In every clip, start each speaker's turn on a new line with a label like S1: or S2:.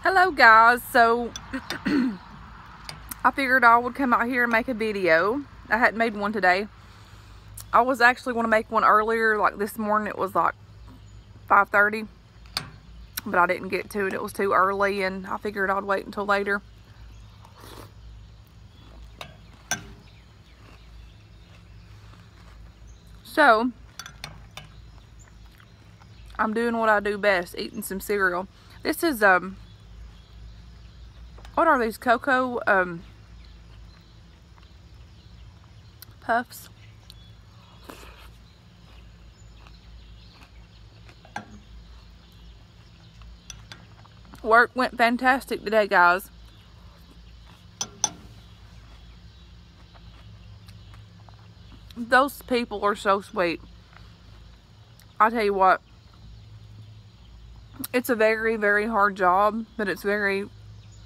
S1: Hello guys, so I figured I would come out here and make a video. I hadn't made one today. I was actually going to make one earlier, like this morning. It was like 5:30, but I didn't get to it. It was too early, and I figured I'd wait until later. So I'm doing what I do best, eating some cereal. This is what are these, cocoa puffs? Work went fantastic today, guys. Those people are so sweet. I tell you what, it's a very, very hard job, but it's very,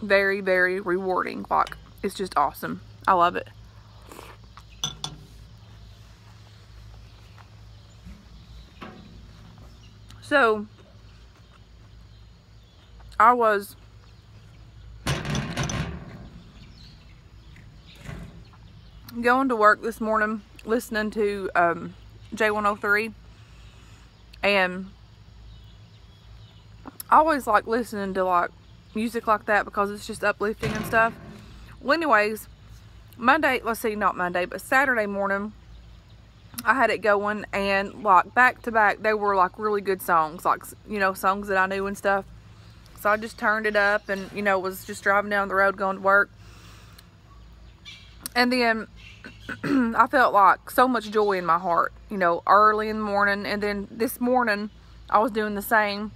S1: very, very rewarding. Like, it's just awesome. I love it. So I was going to work this morning listening to J103, and I always like listening to like music like that because it's just uplifting and stuff. Well, anyways, not Monday, but Saturday morning, I had it going, and like back to back, they were like really good songs, like, you know, songs that I knew and stuff. So I just turned it up and, you know, was just driving down the road going to work. And then I felt like so much joy in my heart, you know, early in the morning. And then this morning I was doing the same,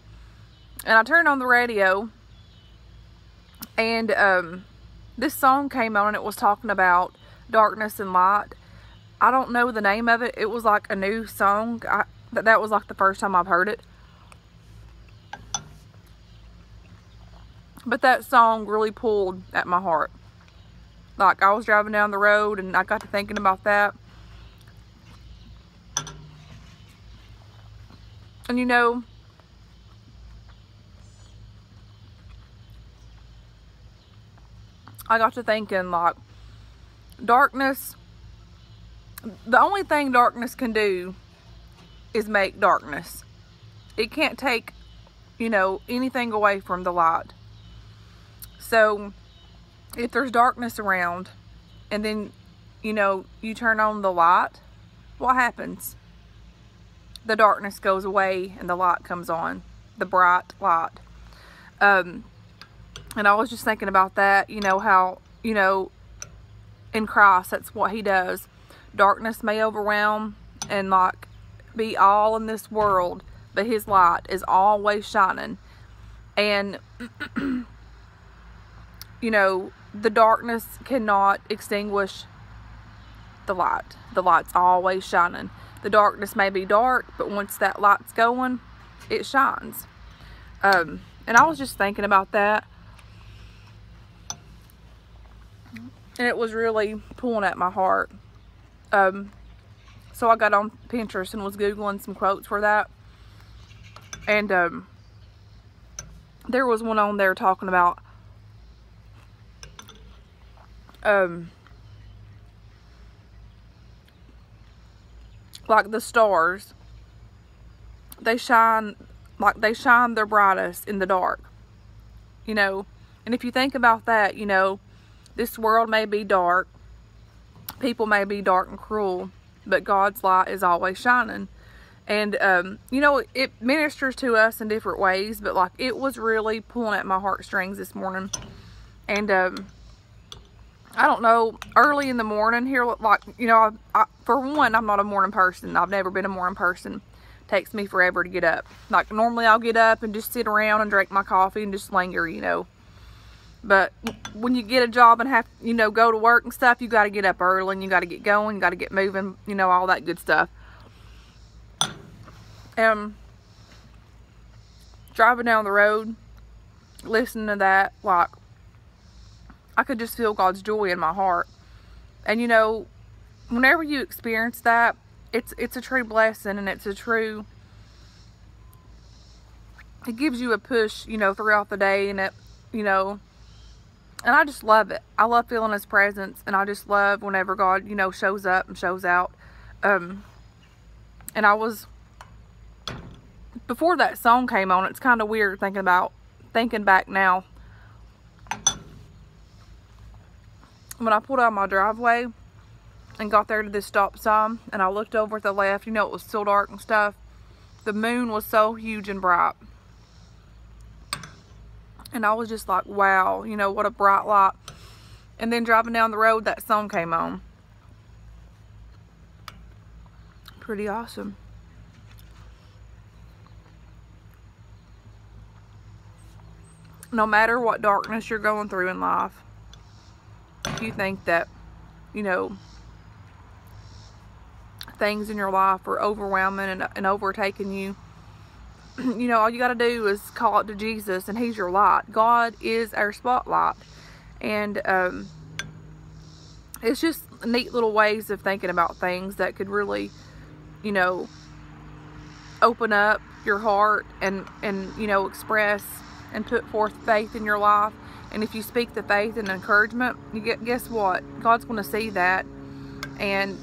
S1: and I turned on the radio, and this song came on, and it was talking about darkness and light. I don't know the name of it. It was like a new song. That was like the first time I've heard it. But that song really pulled at my heart. Like, I was driving down the road and I got to thinking about that. And you know, I got to thinking, like, darkness, the only thing darkness can do is make darkness. It can't take, you know, anything away from the light. So if there's darkness around, and then, you know, you turn on the light, what happens? The darkness goes away and the light comes on, the bright light. And I was just thinking about that, you know, how, you know, in Christ, that's what he does. Darkness may overwhelm and like be all in this world, but his light is always shining. And you know, the darkness cannot extinguish the light. The light's always shining. The darkness may be dark, but once that light's going, it shines. And I was just thinking about that, and it was really pulling at my heart. So I got on Pinterest and was Googling some quotes for that. And there was one on there talking about like the stars, they shine their brightest in the dark, you know. And if you think about that, you know, this world may be dark, people may be dark and cruel, but God's light is always shining. And you know, it ministers to us in different ways, but like, it was really pulling at my heartstrings this morning. And I don't know, early in the morning here, like, you know, for one, I'm not a morning person. I've never been a morning person. It takes me forever to get up. Like, normally I'll get up and just sit around and drink my coffee and just linger, you know. But when you get a job and have, you know, go to work and stuff, you got to get up early and you got to get going, you got to get moving, you know, all that good stuff. Driving down the road, listening to that, like, I could just feel God's joy in my heart. And you know, whenever you experience that, it's a true blessing, and it gives you a push, you know, throughout the day, and you know, and I just love it. I love feeling his presence, and I just love whenever God, you know, shows up and shows out. And I was, before that song came on, it's kind of weird thinking back now. When I pulled out of my driveway and got there to this stop sign, and I looked over at the left, you know, it was still dark and stuff. The moon was so huge and bright. And I was just like, wow, you know, what a bright light. And then driving down the road, that song came on. Pretty awesome. No matter what darkness you're going through in life, if you think that, you know, things in your life are overwhelming and overtaking you, you know, all you got to do is call it to Jesus, and he's your light. God is our spotlight. And it's just neat little ways of thinking about things that could really, you know, open up your heart and you know, express and put forth faith in your life. And if you speak the faith and encouragement, guess what? God's going to see that, and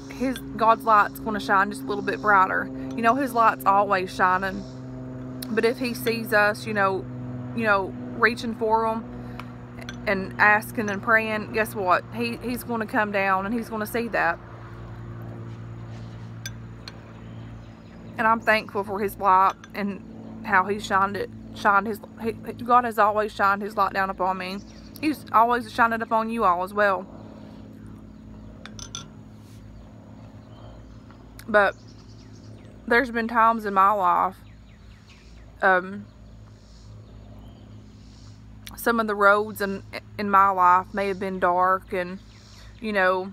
S1: God's light's going to shine just a little bit brighter. You know, his light's always shining. But if he sees us, you know, reaching for him and asking and praying, guess what? He's going to come down, and he's going to see that. And I'm thankful for his light and how he God has always shined his light down upon me. He's always shined it upon you all as well. But there's been times in my life, some of the roads in my life may have been dark, and you know,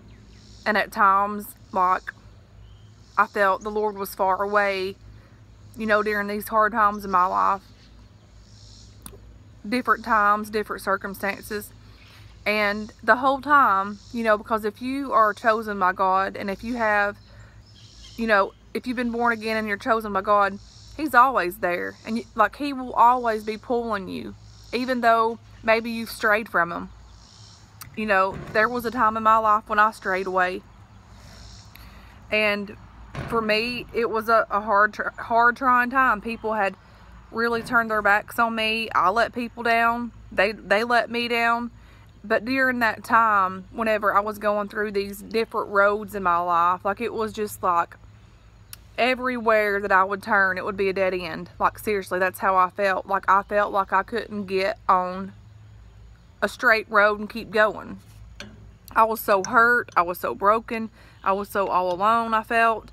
S1: and at times, like, I felt the Lord was far away, you know, during these hard times in my life. Different times, different circumstances. And the whole time, you know, because if you are chosen by God, and if you have, you know, if you've been born again and you're chosen by God, he's always there. And like, he will always be pulling you, even though maybe you've strayed from him. You know, there was a time in my life when I strayed away. And for me, it was a hard trying time. People had really turned their backs on me. I let people down. They let me down. But during that time, whenever I was going through these different roads in my life, like, it was just like everywhere that I would turn, it would be a dead end. Like, seriously, that's how I felt. Like, I felt like I couldn't get on a straight road and keep going. I was so hurt. I was so broken. I was so all alone, I felt.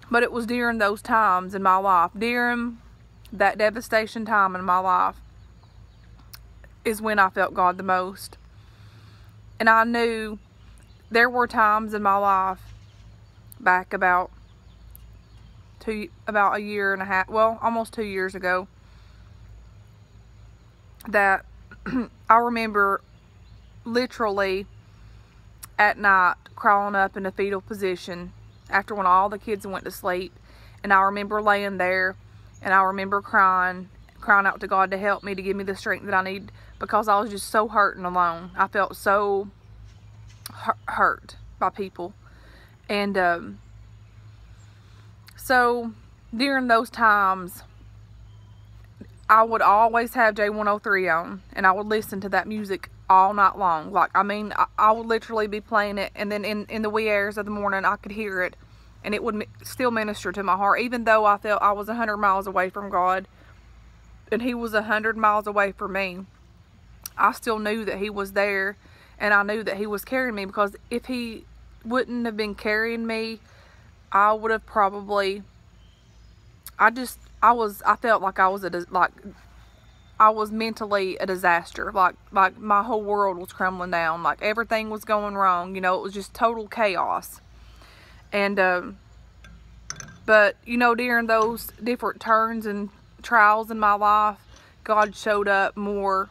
S1: But it was during those times in my life, during that devastation time in my life, is when I felt God the most. And I knew there were times in my life back about a year and a half, well, almost 2 years ago, that I remember literally at night crawling up in a fetal position after when all the kids went to sleep. And I remember laying there, and I remember crying out to God to help me, to give me the strength that I need, because I was just so hurt and alone. I felt so hurt by people. And so during those times, I would always have J103 on, and I would listen to that music all night long. Like, I mean, I would literally be playing it, and then in the wee hours of the morning, I could hear it, and it would still minister to my heart, even though I felt I was 100 miles away from God, and he was 100 miles away from me. I still knew that he was there, and I knew that he was carrying me, because if he wouldn't have been carrying me, I would have probably, I felt like I was mentally a disaster. Like my whole world was crumbling down. Like, everything was going wrong. You know, it was just total chaos. And, but, you know, during those different turns and trials in my life, God showed up more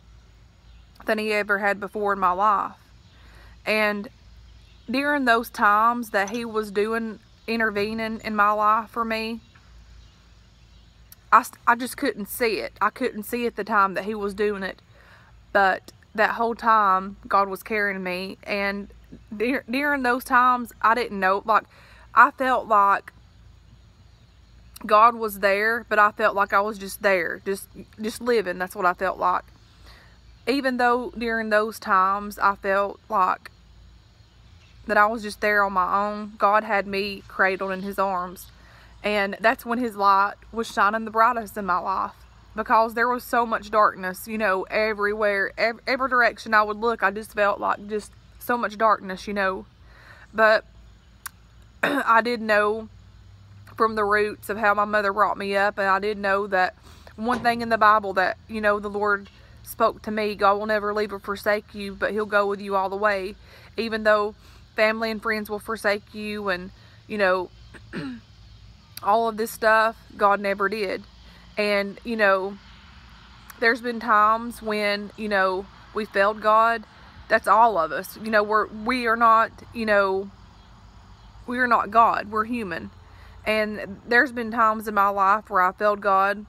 S1: than he ever had before in my life. And during those times that he was intervening in my life for me, I just couldn't see it. I couldn't see at the time that he was doing it. But that whole time, God was carrying me. And during those times, I didn't know. Like, I felt like God was there, but I felt like I was just there, just living. That's what I felt like. Even though during those times, I felt like that I was just there on my own, God had me cradled in his arms. And that's when his light was shining the brightest in my life. Because there was so much darkness, you know, everywhere. Every direction I would look, I just felt like just so much darkness, you know. But I did know from the roots of how my mother brought me up. And I did know that one thing in the Bible that, you know, the Lord spoke to me. God will never leave or forsake you, but he'll go with you all the way. Even though family and friends will forsake you and, you know, all of this stuff, God never did. And, you know, there's been times when, you know, we failed God. That's all of us. You know, we are not, you know, we are not God. We're human. And there's been times in my life where I failed God,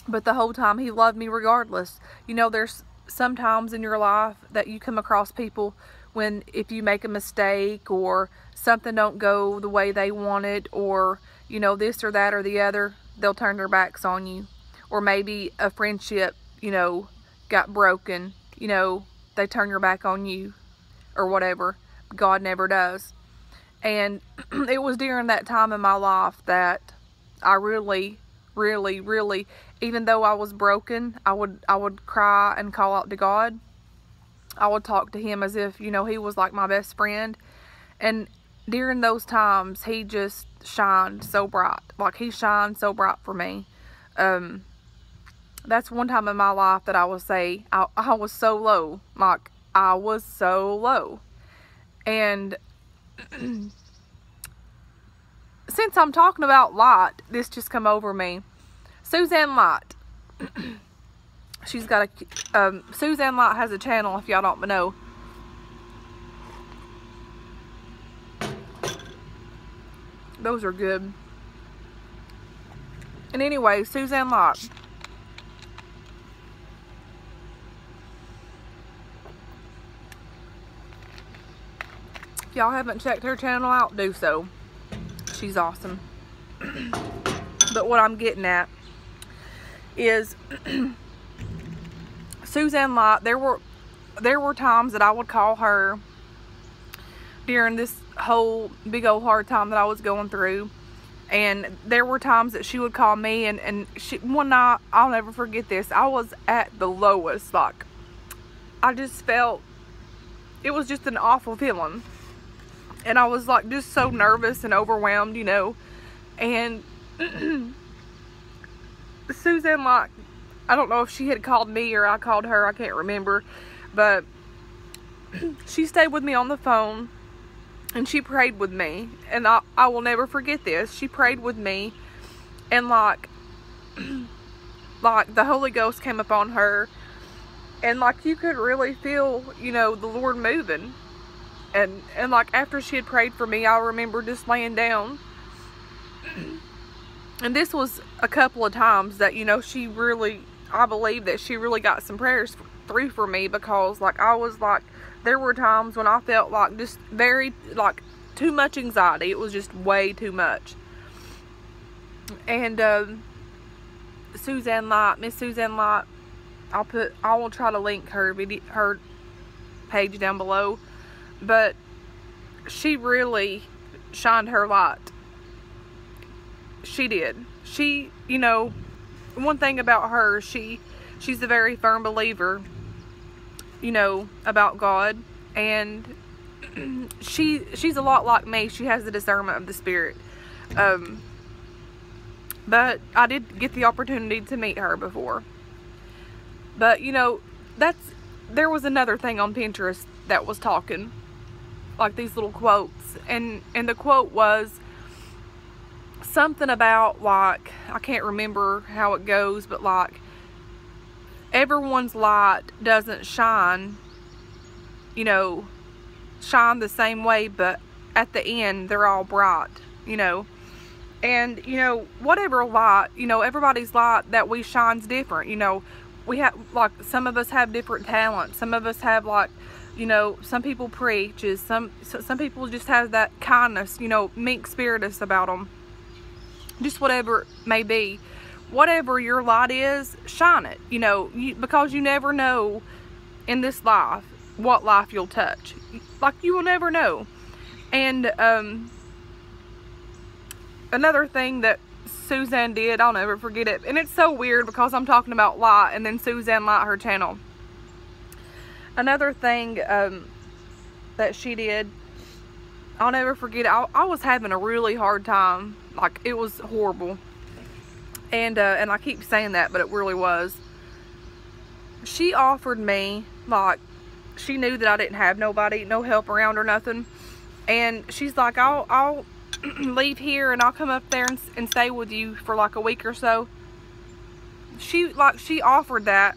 S1: but the whole time he loved me regardless. You know, there's sometimes in your life that you come across people when if you make a mistake or something don't go the way they want it, or, you know, this or that or the other, they'll turn their backs on you. Or maybe a friendship, you know, got broken, you know, they turn your back on you or whatever. God never does. And it was during that time in my life that I really, even though I was broken, I would cry and call out to God. I would talk to him as if, you know, he was like my best friend. And during those times, he just shined so bright. Like, he shined so bright for me. That's one time in my life that I would say I was so low. Like, I was so low. And since I'm talking about light, this just come over me. Suzanne Law. She's got a, Suzanne Law has a channel, if y'all don't know. Those are good. And anyway, Suzanne Law. If y'all haven't checked her channel out, do so. She's awesome. But what I'm getting at is Suzanne Law, there were times that I would call her during this whole big old hard time that I was going through, and there were times that she would call me, and she, one night, I'll never forget this, I was at the lowest. Like, I just felt, it was just an awful feeling, and I was like just so nervous and overwhelmed, you know. And Suzanne, like, I don't know if she had called me or I called her, I can't remember, but she stayed with me on the phone and she prayed with me, and I will never forget this. She prayed with me, and like the Holy Ghost came upon her, and like you could really feel, you know, the Lord moving. And like after she had prayed for me, I remember just laying down. And this was a couple of times that, you know, she really, I believe that she really got some prayers through for me, because like I was like, there were times when I felt like just very, like, too much anxiety. It was just way too much. And Suzanne Law, Miss Suzanne Law, I will try to link her page down below. But she really shined her light. She did. She, you know, one thing about her, she's a very firm believer, you know, about God. And she's a lot like me. She has the discernment of the Spirit. But I did get the opportunity to meet her before. But, you know, there was another thing on Pinterest that was talking, like these little quotes, and the quote was something about, like, I can't remember how it goes, but like, everyone's light doesn't shine, you know, shine the same way, but at the end they're all bright, you know. And, you know, whatever light, you know, everybody's light that we shine's different. You know, we have, like, some of us have different talents. Some of us have, like, you know, some people preach. Some people just have that kindness, you know, meek spiritus about them. Just whatever it may be. Whatever your light is, shine it. You know, because you never know in this life what life you'll touch. Like, you will never know. And, another thing that Suzanne did, I'll never forget it. And it's so weird because I'm talking about light and then Suzanne Law, her channel. Another thing that she did, I'll never forget it. I was having a really hard time. Like, it was horrible. And I keep saying that, but it really was. She offered me, like, she knew that I didn't have nobody, no help around or nothing. And she's like, I'll leave here and I'll come up there and stay with you for like a week or so. She offered that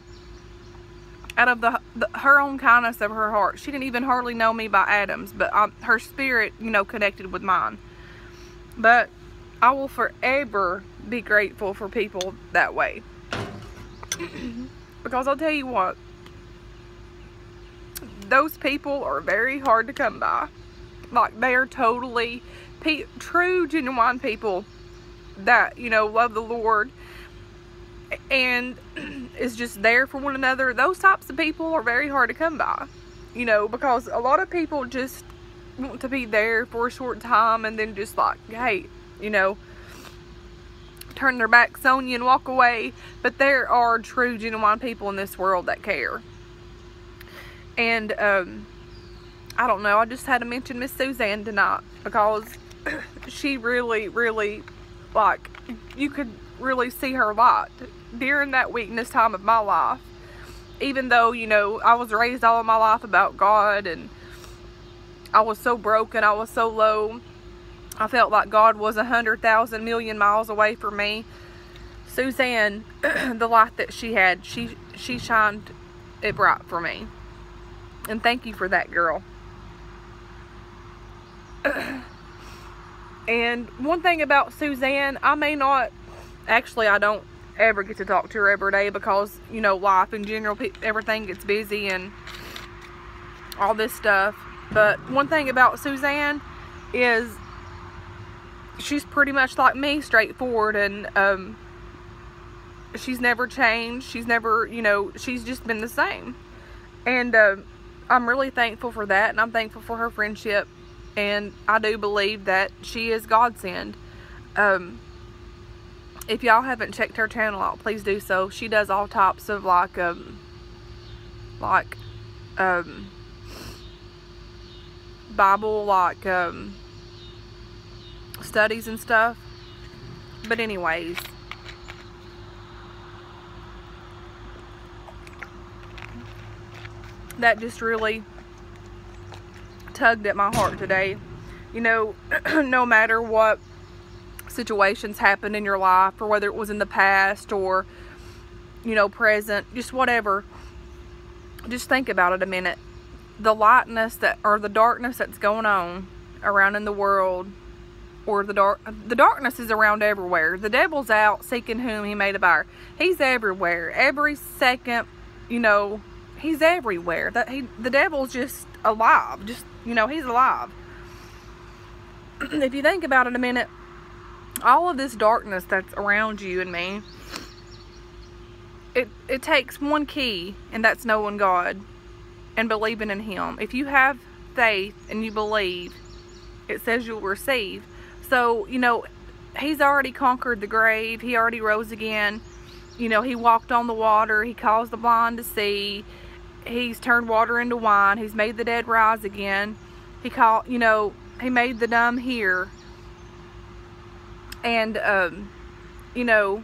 S1: out of her own kindness of her heart. She didn't even hardly know me by Adam's, but her spirit, you know, connected with mine. But I will forever be grateful for people that way. Because I'll tell you what, those people are very hard to come by. Like, they are totally true, genuine people that, you know, love the Lord and is just there for one another. Those types of people are very hard to come by, you know, because a lot of people just want to be there for a short time and then just like, hey, you know, turn their backs on you and walk away. But there are true, genuine people in this world that care. And I don't know, I just had to mention Miss Suzanne tonight because she really, really, like, you could really see her light during that weakness time of my life. Even though, you know, I was raised all of my life about God and I was so broken, I was so low. I felt like God was 100,000 million miles away from me. Suzanne, the light that she had, she shined it bright for me. And thank you for that, girl. And one thing about Suzanne, I may not, actually I don't ever get to talk to her every day because, you know, life in general, everything gets busy and all this stuff. But one thing about Suzanne is she's pretty much like me, straightforward, and she's never changed. She's never, you know, she's just been the same. And I'm really thankful for that, and I'm thankful for her friendship. And I do believe that she is God sent. If y'all haven't checked her channel out, please do so. She does all types of Bible, studies and stuff. But anyways, that just really tugged at my heart today. You know, no matter what situations happened in your life, or whether it was in the past or, you know, present, just whatever, just think about it a minute. The lightness that, or the darkness that's going on around in the world, or the darkness is around everywhere. The devil's out seeking whom he may devour. He's everywhere, every second, you know, he's everywhere. The devil's just alive, just, you know, he's alive. If you think about it a minute, all of this darkness that's around you and me, it takes one key, and that's knowing God and believing in him. If you have faith and you believe, it says you'll receive. So, you know, he's already conquered the grave. He already rose again. You know, he walked on the water. He caused the blind to see. He's turned water into wine. He's made the dead rise again. You know, he made the dumb hear. And, you know,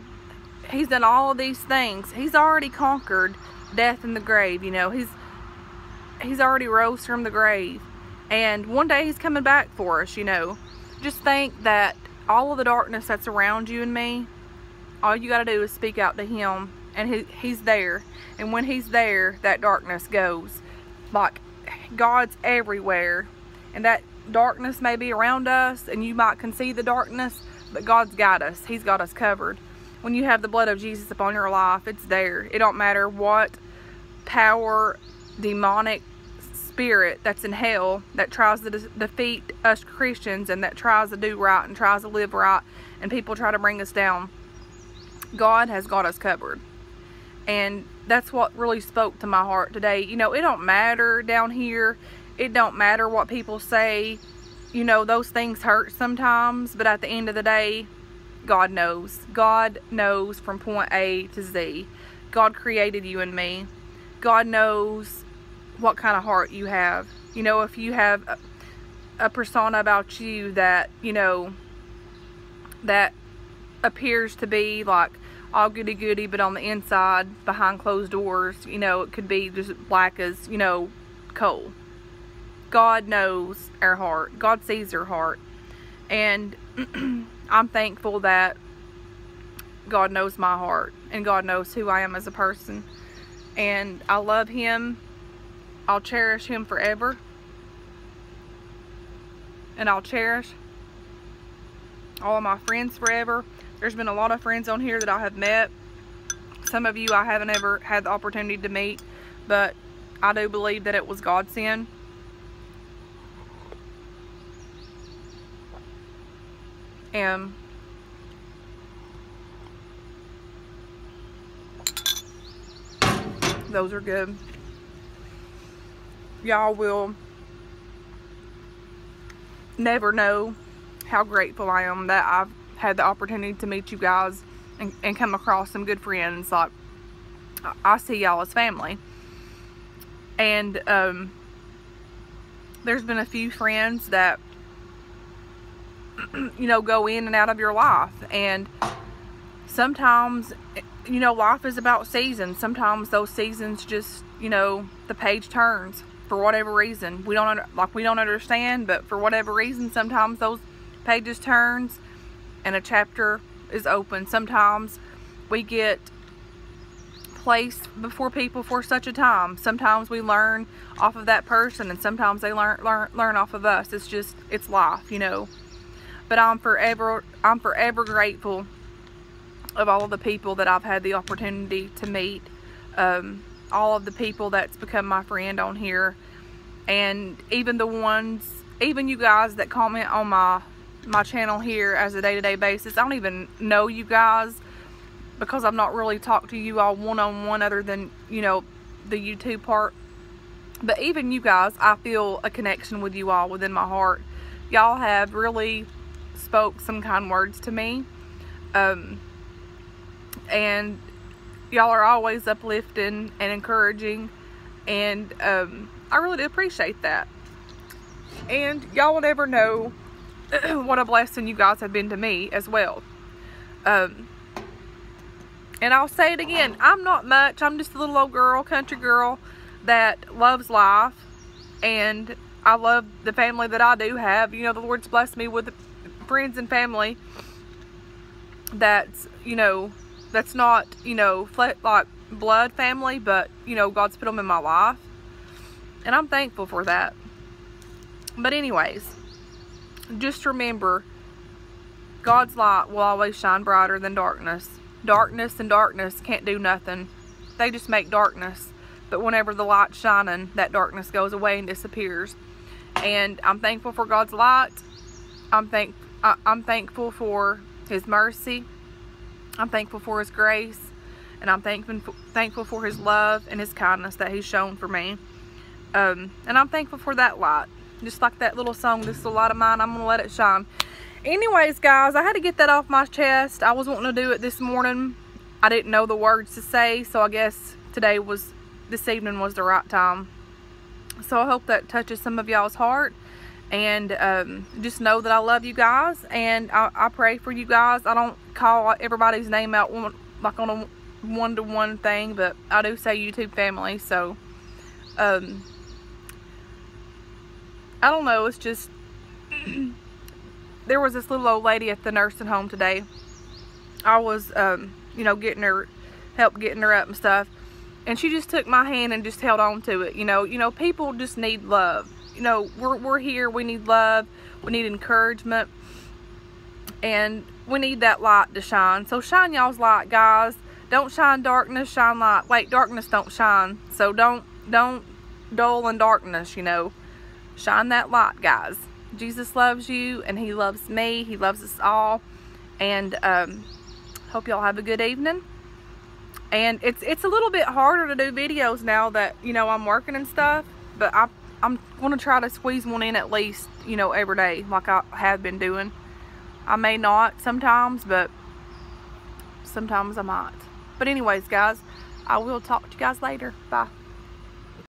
S1: he's done all of these things. He's already conquered death and the grave. You know, he's already rose from the grave. And one day he's coming back for us, you know. Just think that all of the darkness that's around you and me, all you got to do is speak out to him, and he's there. And when he's there, that darkness goes. Like, God's everywhere, and that darkness may be around us, and you might can see the darkness, But God's got us. He's got us covered. When you have the blood of Jesus upon your life, it's there. It don't matter what power, demonic spirit that's in hell that tries to defeat us Christians, and that tries to do right and tries to live right, and people try to bring us down. God has got us covered. And that's what really spoke to my heart today. You know, it don't matter down here. It don't matter what people say. You know, those things hurt sometimes, but at the end of the day, God knows. God knows from point A to Z. God created you and me. God knows what kind of heart you have. You know, if you have a persona about you that, you know, that appears to be like all goody goody, but on the inside, behind closed doors, you know, it could be just black as, you know, coal. God knows our heart. God sees our heart. And I'm thankful that God knows my heart, and God knows who I am as a person. And I love Him. I'll cherish Him forever. And I'll cherish all of my friends forever. There's been a lot of friends on here that I have met. Some of you I haven't ever had the opportunity to meet, but I do believe that it was God's sin. And those are good. Y'all will never know how grateful I am that I've had the opportunity to meet you guys and come across some good friends. Like, I see y'all as family. And there's been a few friends that, you know, go in and out of your life. And sometimes, you know, life is about seasons. Sometimes those seasons just, you know, the page turns for whatever reason. We don't understand, but for whatever reason, sometimes those pages turns and a chapter is open. Sometimes we get placed before people for such a time. Sometimes we learn off of that person, and sometimes they learn off of us. It's life, you know. But I'm forever grateful of all of the people that I've had the opportunity to meet. All of the people that's become my friend on here, and even you guys that comment on my channel here as a day-to-day basis. I don't even know you guys, because I've not really talked to you all one-on-one other than, you know, the YouTube part. But even you guys, I feel a connection with you all within my heart. Y'all have really spoke some kind words to me. And y'all are always uplifting and encouraging. And I really do appreciate that. And y'all will never know what a blessing you guys have been to me as well. And I'll say it again, I'm not much. I'm just a little old girl, country girl that loves life, and I love the family that I do have. You know, the Lord's blessed me with friends and family that's, you know, that's not, you know, like blood family, but, you know, God's put them in my life, and I'm thankful for that. But anyways, just remember, God's light will always shine brighter than darkness. Darkness and darkness can't do nothing. They just make darkness. But whenever the light's shining, that darkness goes away and disappears. And I'm thankful for God's light. I'm thankful for His mercy. I'm thankful for His grace. And I'm thankful for His love and His kindness that He's shown for me. And I'm thankful for that light. Just like that little song, "This is the light of mine, I'm going to let it shine." Anyways, guys, I had to get that off my chest. I was wanting to do it this morning. I didn't know the words to say, so I guess this evening was the right time. So I hope that touches some of y'all's heart. And just know that I love you guys, and I pray for you guys. I don't call everybody's name out like on a one-to-one thing, but I do say YouTube family. So I don't know, it's just there was this little old lady at the nursing home today. I was you know, help getting her up and stuff, and she just took my hand and just held on to it. You know, people just need love. You know, we're here, we need love, we need encouragement. and we need that light to shine. So shine y'all's light, guys. Don't shine darkness, shine light. Wait, darkness don't shine. So don't dull in darkness, you know. Shine that light, guys. Jesus loves you, and he loves me. He loves us all. And hope y'all have a good evening. And it's a little bit harder to do videos now that, you know, I'm working and stuff. But I'm going to try to squeeze one in at least, you know, every day like I have been doing. I may not sometimes, but sometimes I might. But anyways, guys, I will talk to you guys later. Bye.